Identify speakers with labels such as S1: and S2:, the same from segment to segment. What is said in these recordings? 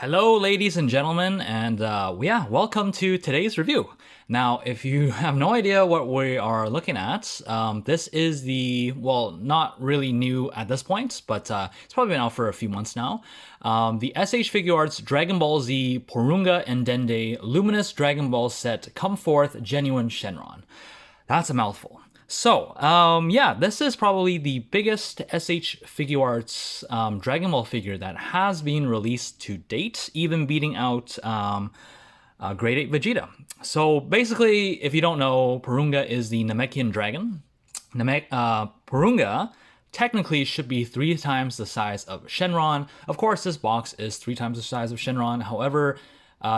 S1: Hello, ladies and gentlemen, and yeah, welcome to today's review. Now, if you have no idea what we are looking at, this is well, not really new at this point, but it's probably been out for a few months now. The SH Figuarts Dragon Ball Z Porunga and Dende Luminous Dragon Ball Set Come Forth Genuine Shenron. That's a mouthful. So, yeah, this is probably the biggest SH Figuarts Dragon Ball figure that has been released to date, even beating out Grade 8 Vegeta. So, basically, if you don't know, Porunga is the Namekian dragon. Porunga technically should be 3 times the size of Shenron. Of course, this box is 3 times the size of Shenron. However,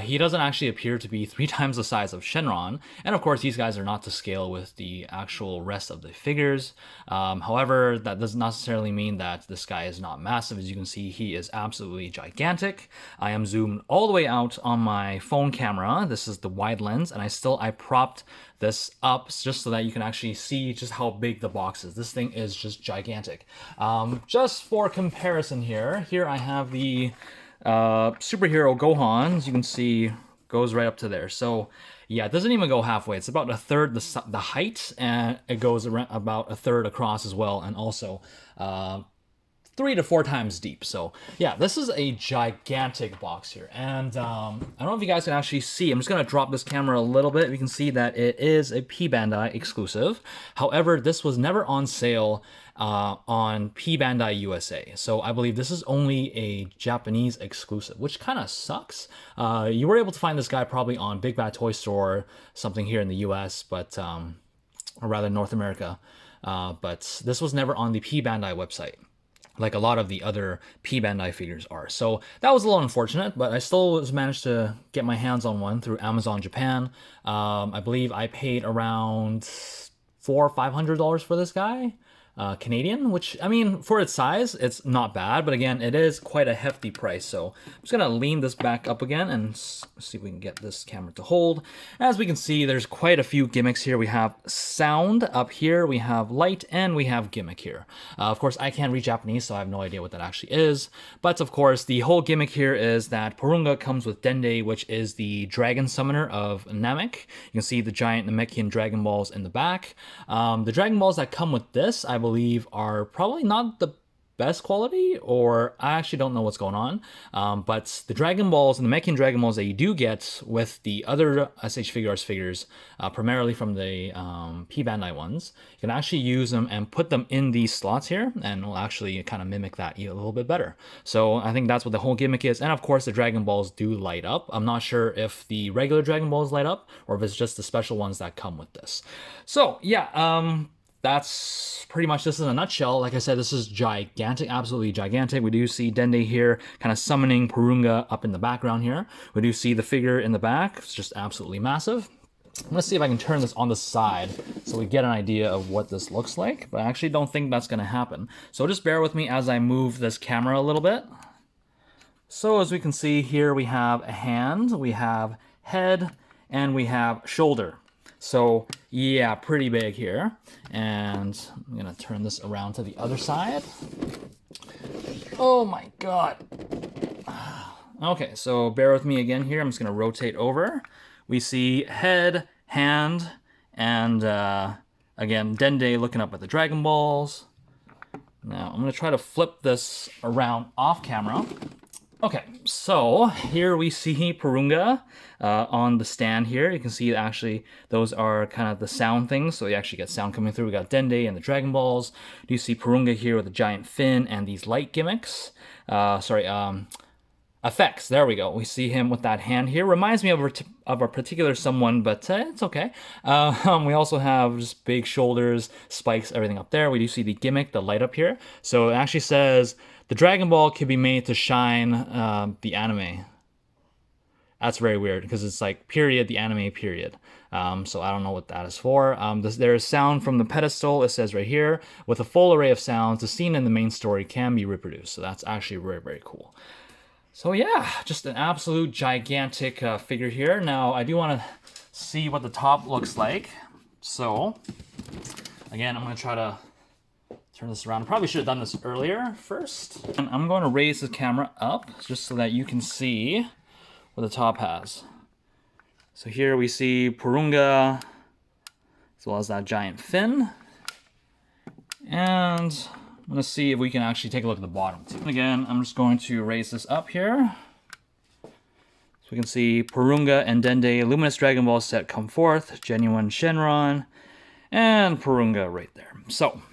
S1: he doesn't actually appear to be 3 times the size of Shenron, and of course these guys are not to scale with the actual rest of the figures. However, that does not necessarily mean that this guy is not massive. As you can see, he is absolutely gigantic. I am zoomed all the way out on my phone camera. This is the wide lens, and I propped this up just so that you can actually see just how big the box is. This thing is just gigantic. Just for comparison here I have the superhero Gohan, as you can see, goes right up to there. So yeah, it doesn't even go halfway. It's about a third the height, and it goes around about a third across as well, and also 3 to 4 times deep. So yeah, this is a gigantic box here, and I don't know if you guys can actually see. I'm just gonna drop this camera a little bit. You can see that it is a P Bandai exclusive. However, this was never on sale on P Bandai USA. So I believe this is only a Japanese exclusive, which kind of sucks. You were able to find this guy probably on Big Bad Toy Store, something here in the US, but or rather North America. But this was never on the P Bandai website, like a lot of the other P Bandai figures are. So that was a little unfortunate, but I still managed to get my hands on one through Amazon Japan. I believe I paid around $400 or $500 for this guy. Canadian, which, I mean, for its size, it's not bad, but again, it is quite a hefty price. So I'm just gonna lean this back up again and see if we can get this camera to hold. As we can see, there's quite a few gimmicks here. We have sound up here, we have light, and we have gimmick here. Of course, I can't read Japanese, so I have no idea what that actually is. But of course, the whole gimmick here is that Porunga comes with Dende, which is the dragon summoner of Namek. You can see the giant Namekian Dragon Balls in the back. The Dragon Balls that come with this, I believe, are probably not the best quality, or I actually don't know what's going on. But the Dragon Balls and the Namekian Dragon Balls that you do get with the other SH Figuarts figures, primarily from the P Bandai ones, you can actually use them and put them in these slots here, and will actually kind of mimic that a little bit better. So I think that's what the whole gimmick is. And of course, the Dragon Balls do light up. I'm not sure if the regular Dragon Balls light up, or if it's just the special ones that come with this. So yeah, that's pretty much this in a nutshell. Like I said, this is gigantic, absolutely gigantic. We do see Dende here kind of summoning Porunga up in the background here. We do see the figure in the back. It's just absolutely massive. I'm gonna see if I can turn this on the side so we get an idea of what this looks like, but I actually don't think that's gonna happen. So just bear with me as I move this camera a little bit. So as we can see here, we have a hand, we have head, and we have shoulder. So yeah, pretty big here. And I'm gonna turn this around to the other side. Oh my God. Okay, so bear with me again here. I'm just gonna rotate over. We see head, hand, and again, Dende looking up at the Dragon Balls. Now I'm gonna try to flip this around off camera. Okay, so here we see Porunga on the stand here. You can see actually those are kind of the sound things, so you actually get sound coming through. We got Dende and the Dragon Balls. You see Porunga here with a giant fin and these light gimmicks. Effects, there we go. We see him with that hand here. Reminds me of a particular someone, but it's okay. We also have just big shoulders, spikes, everything up there. We do see the gimmick, the light up here. So it actually says, the Dragon Ball can be made to shine the anime. That's very weird, because it's like period, the anime period. So I don't know what that is for. There is sound from the pedestal, it says right here. With a full array of sounds, the scene in the main story can be reproduced. So that's actually very, very cool. So yeah, just an absolute gigantic figure here. Now, I do want to see what the top looks like. So, again, I'm going to try to turn this around. I probably should have done this earlier first. And I'm going to raise the camera up just so that you can see what the top has. So here we see Porunga, as well as that giant fin. And I'm going to see if we can actually take a look at the bottom too. And again, I'm just going to raise this up here. So we can see Porunga and Dende Luminous Dragon Ball set come forth, genuine Shenron, and Porunga right there. So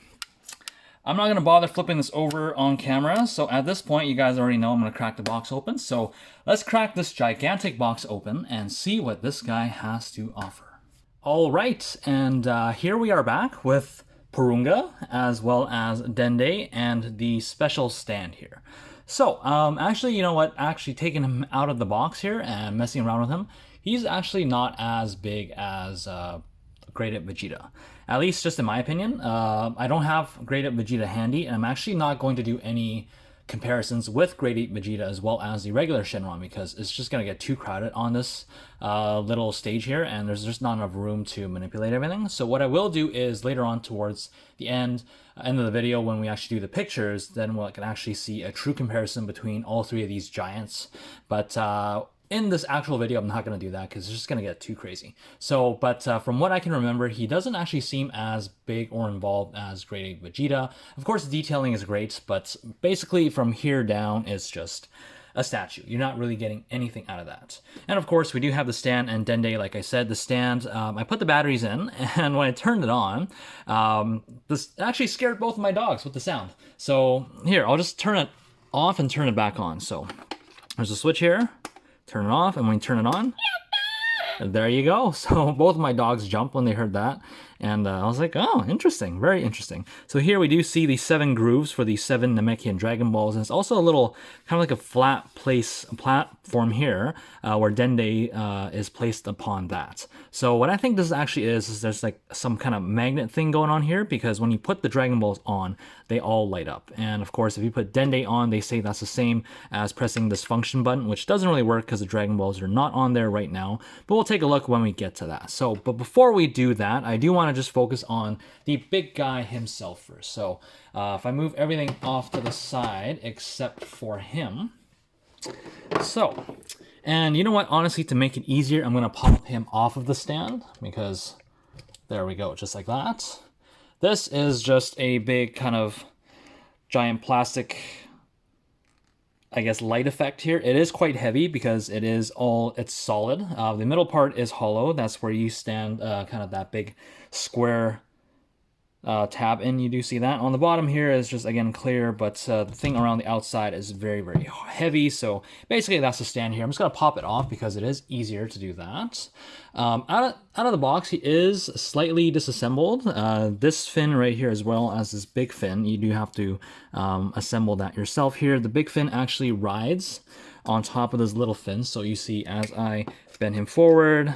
S1: I'm not going to bother flipping this over on camera. So at this point, you guys already know I'm going to crack the box open. So let's crack this gigantic box open and see what this guy has to offer. All right, and here we are back with Porunga as well as Dende and the special stand here. So actually, you know what? Actually taking him out of the box here and messing around with him, he's actually not as big as Great Ape Vegeta. At least just in my opinion. I don't have Great Ape Vegeta handy, and I'm actually not going to do any comparisons with Great Ape Vegeta as well as the regular Shenron, because it's just going to get too crowded on this little stage here, and there's just not enough room to manipulate everything. So what I will do is later on towards the end of the video, when we actually do the pictures, then we can actually see a true comparison between all three of these giants. But in this actual video, I'm not going to do that because it's just going to get too crazy. So, but from what I can remember, he doesn't actually seem as big or involved as Great Ape Vegeta. Of course, the detailing is great, but basically from here down, it's just a statue. You're not really getting anything out of that. And of course, we do have the stand and Dende. Like I said, the stand, I put the batteries in, and when I turned it on, this actually scared both of my dogs with the sound. So here, I'll just turn it off and turn it back on. So there's a switch here. Turn it off, and when you turn it on, there you go. So both of my dogs jumped when they heard that, and I was like, oh, interesting, very interesting. So here we do see the 7 grooves for the 7 Namekian Dragon Balls, and it's also a little kind of like a flat platform here where Dende is placed upon that. So what I think this actually is there's like some kind of magnet thing going on here, because when you put the Dragon Balls on, they all light up. And of course, if you put Dende on, they say that's the same as pressing this function button, which doesn't really work because the Dragon Balls are not on there right now, but we'll take a look when we get to that. So, but before we do that, I do want to just focus on the big guy himself first. So if I move everything off to the side except for him. So, and you know what, honestly, to make it easier, I'm going to pop him off of the stand, because there we go, just like that. This is just a big kind of giant plastic, I guess, light effect here. It is quite heavy because it's solid. The middle part is hollow. That's where you stand kind of that big square tab in. You do see that. On the bottom here is just, again, clear, but the thing around the outside is very, very heavy. So basically that's the stand here. I'm just going to pop it off because it is easier to do that. Out of the box, he is slightly disassembled. This fin right here, as well as this big fin, you do have to assemble that yourself here. The big fin actually rides on top of this little fin. So you see, as I bend him forward,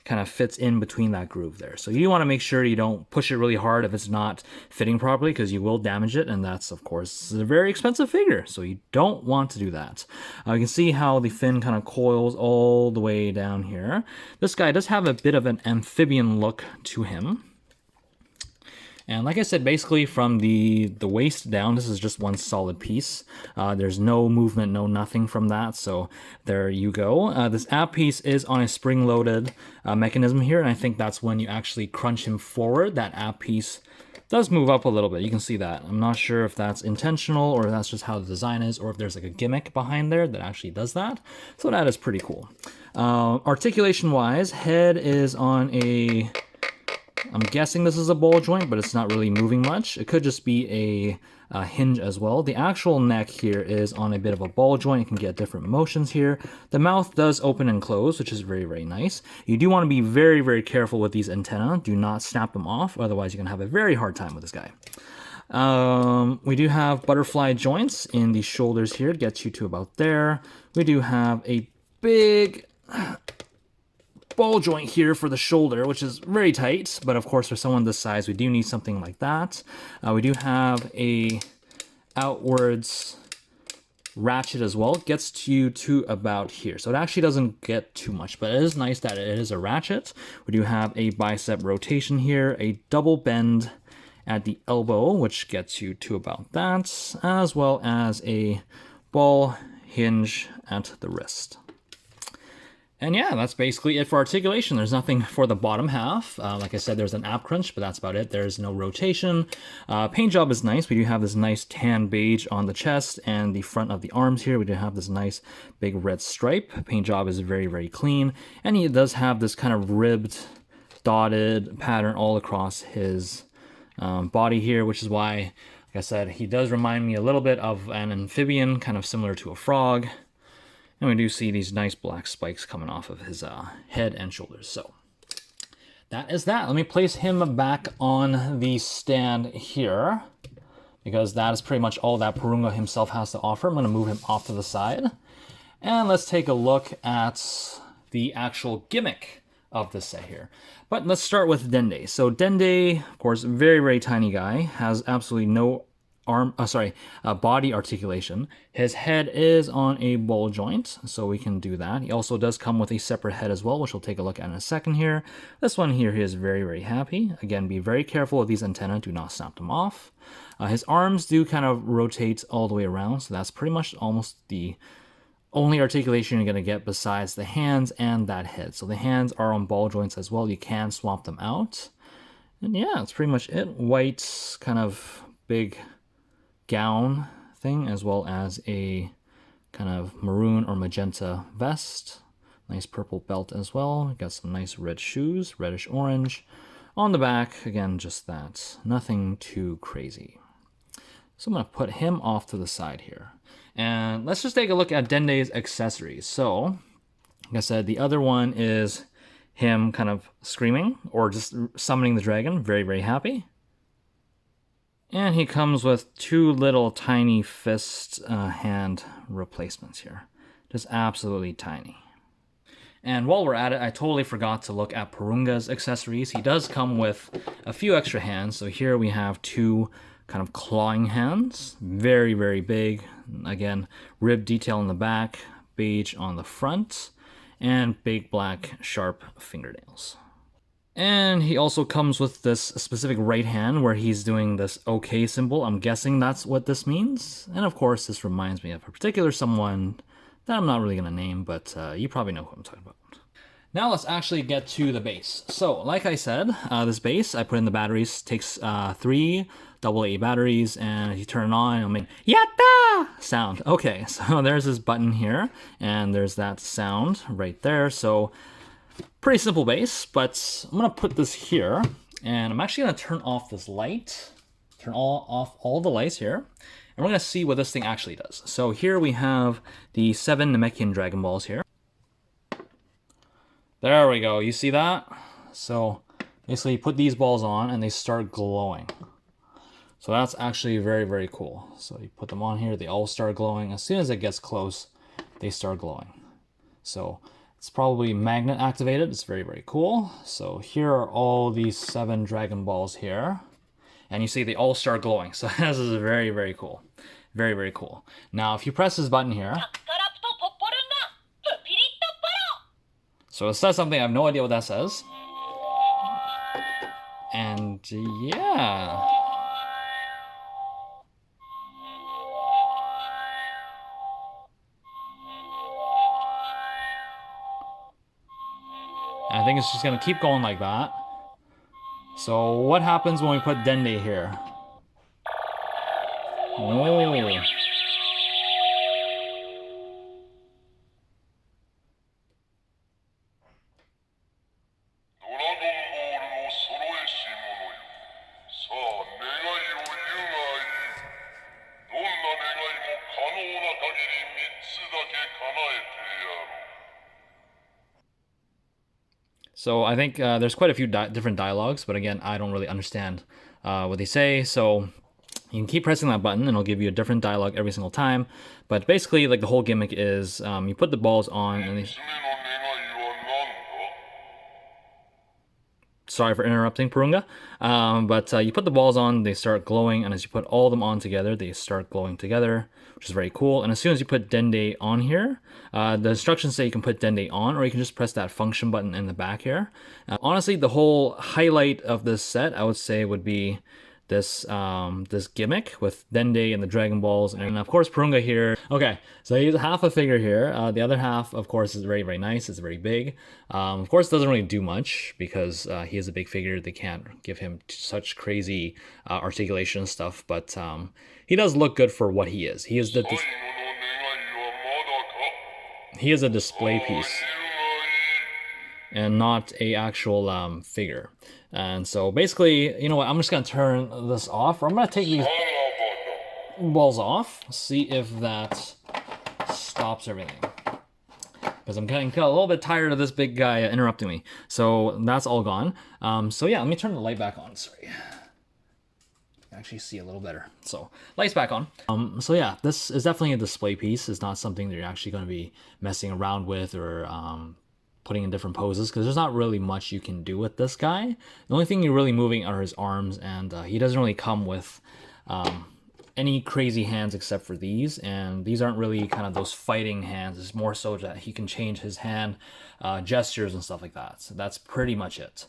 S1: kind of fits in between that groove there. So you want to make sure you don't push it really hard if it's not fitting properly, because you will damage it, and that's, of course, a very expensive figure, so you don't want to do that. You can see how the fin kind of coils all the way down here. This guy does have a bit of an amphibian look to him. And like I said, basically from the waist down, this is just one solid piece. There's no movement, no nothing from that. So there you go. This ab piece is on a spring-loaded mechanism here, and I think that's when you actually crunch him forward. That ab piece does move up a little bit. You can see that. I'm not sure if that's intentional or if that's just how the design is, or if there's like a gimmick behind there that actually does that. So that is pretty cool. Articulation-wise, head is on a... I'm guessing this is a ball joint, but it's not really moving much. It could just be a hinge as well. The actual neck here is on a bit of a ball joint. You can get different motions here. The mouth does open and close, which is very, very nice. You do want to be very, very careful with these antennae. Do not snap them off, otherwise you're going to have a very hard time with this guy. We do have butterfly joints in the shoulders here. It gets you to about there. We do have a big ball joint here for the shoulder, which is very tight, but of course for someone this size we do need something like that. We do have a outwards ratchet as well. It gets you to about here, so it actually doesn't get too much, but it is nice that it is a ratchet. We do have a bicep rotation here, a double bend, at the elbow, which gets you to about that, as well as a ball hinge at the wrist. And yeah, that's basically it for articulation. There's nothing for the bottom half. Like I said, there's an ab crunch, but that's about it. There's no rotation. Paint job is nice. We do have this nice tan beige on the chest and the front of the arms here. We do have this nice big red stripe. Paint job is very, very clean. And he does have this kind of ribbed, dotted pattern all across his body here, which is why, like I said, he does remind me a little bit of an amphibian, kind of similar to a frog. And we do see these nice black spikes coming off of his head and shoulders. So that is that. Let me place him back on the stand here, because that is pretty much all that Porunga himself has to offer. I'm going to move him off to the side. And let's take a look at the actual gimmick of this set here. But let's start with Dende. So Dende, of course, very, very tiny guy, has absolutely no body articulation. His head is on a ball joint, so we can do that. He also does come with a separate head as well, which we'll take a look at in a second here. This one here, he is very, very happy. Again, be very careful with these antennae. Do not snap them off. His arms do kind of rotate all the way around, so that's pretty much almost the only articulation you're going to get besides the hands and that head. So the hands are on ball joints as well. You can swap them out. And yeah, that's pretty much it. White, kind of big gown thing, as well as a kind of maroon or magenta vest. Nice purple belt as well. Got some nice red shoes, reddish orange. On the back, again, just that. Nothing too crazy. So I'm going to put him off to the side here. And let's just take a look at Dende's accessories. So, like I said, the other one is him kind of screaming or just summoning the dragon. Very, very happy. And he comes with two little tiny fist hand replacements here. Just absolutely tiny. And while we're at it, I totally forgot to look at Porunga's accessories. He does come with a few extra hands. So here we have two kind of clawing hands. Very, very big. Again, rib detail on the back, beige on the front, and big black sharp fingernails. And he also comes with this specific right hand where he's doing this OK symbol. I'm guessing that's what this means. And of course, this reminds me of a particular someone that I'm not really going to name, but you probably know who I'm talking about. Now let's actually get to the base. So like I said, this base I put in the batteries, takes 3 AA batteries, and if you turn it on, it'll make yatta sound. Okay, so there's this button here, and there's that sound right there. So pretty simple base, but I'm gonna put this here, and I'm actually gonna turn off this light, off all the lights here, and we're gonna see what this thing actually does. So here we have the 7 Namekian Dragon Balls here. There we go, you see that? So basically you put these balls on and they start glowing. So that's actually very, very cool. So you put them on here, they all start glowing. As soon as it gets close, they start glowing. So it's probably magnet activated. It's very, very cool. So here are all these 7 Dragon Balls here. And you see they all start glowing. So this is very, very cool. Very, very cool. Now, if you press this button here, so it says something, I have no idea what that says. And yeah. I think it's just gonna keep going like that. So what happens when we put Dende here? Oh. So I think there's quite a few different dialogues, but again, I don't really understand what they say. So you can keep pressing that button and it'll give you a different dialogue every single time. But basically, like the whole gimmick is you put the balls on and they... Sorry for interrupting, Porunga. But you put the balls on, they start glowing, and as you put all of them on together, they start glowing together, which is very cool. And as soon as you put Dende on here, the instructions say you can put Dende on, or you can just press that function button in the back here. Honestly, the whole highlight of this set, I would say, would be this gimmick with Dende and the Dragon Balls, and of course Porunga here. Okay, so he's half a figure here. The other half, of course, is very, very nice. It's very big. Of course, doesn't really do much because he is a big figure. They can't give him such crazy articulation and stuff, but he does look good for what he is. He is a display piece and not a actual figure. And so basically, you know what, I'm just gonna turn this off, or I'm gonna take these balls off, see if that stops everything. Because I'm getting a little bit tired of this big guy interrupting me. So that's all gone. So yeah, let me turn the light back on, sorry. Actually see a little better. So lights back on. So yeah, this is definitely a display piece. It's not something that you're actually going to be messing around with or putting in different poses, because there's not really much you can do with this guy. The only thing you're really moving are his arms, and he doesn't really come with any crazy hands except for these, and these aren't really kind of those fighting hands. It's more so that he can change his hand gestures and stuff like that. So that's pretty much it.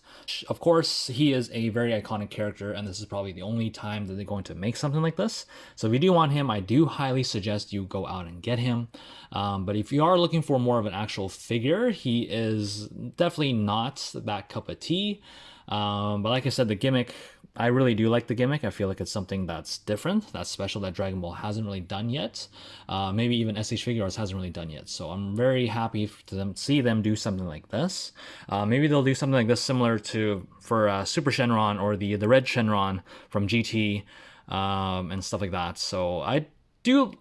S1: Of course, he is a very iconic character, and this is probably the only time that they're going to make something like this. So if you do want him, I do highly suggest you go out and get him. But if you are looking for more of an actual figure, he is definitely not that cup of tea. But like I said, the gimmick, I really do like the gimmick. I feel like it's something that's different, that's special, that Dragon Ball hasn't really done yet. Maybe even SH Figuarts hasn't really done yet. So I'm very happy to see them do something like this. Maybe they'll do something like this similar to for Super Shenron or the Red Shenron from GT and stuff like that. So I do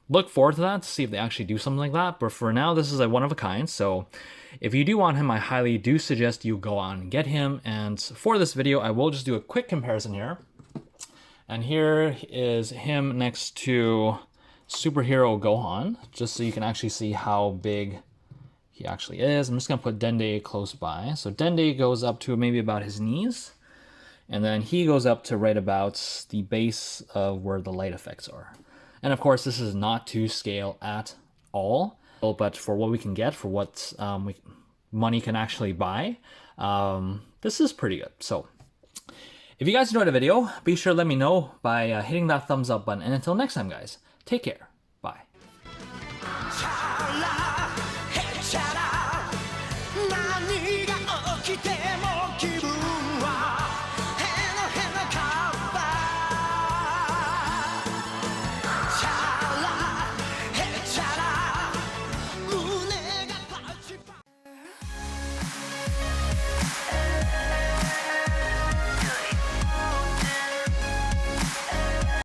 S1: look forward to that, to see if they actually do something like that. But for now, this is a one of a kind. So if you do want him, I highly do suggest you go on and get him. And for this video, I will just do a quick comparison here. And here is him next to Superhero Gohan, just so you can actually see how big he actually is. I'm just going to put Dende close by. So Dende goes up to maybe about his knees. And then he goes up to right about the base of where the light effects are. And of course, this is not to scale at all. But for what we can get, for what money can actually buy, this is pretty good. So if you guys enjoyed the video, be sure to let me know by hitting that thumbs up button. And until next time, guys, take care.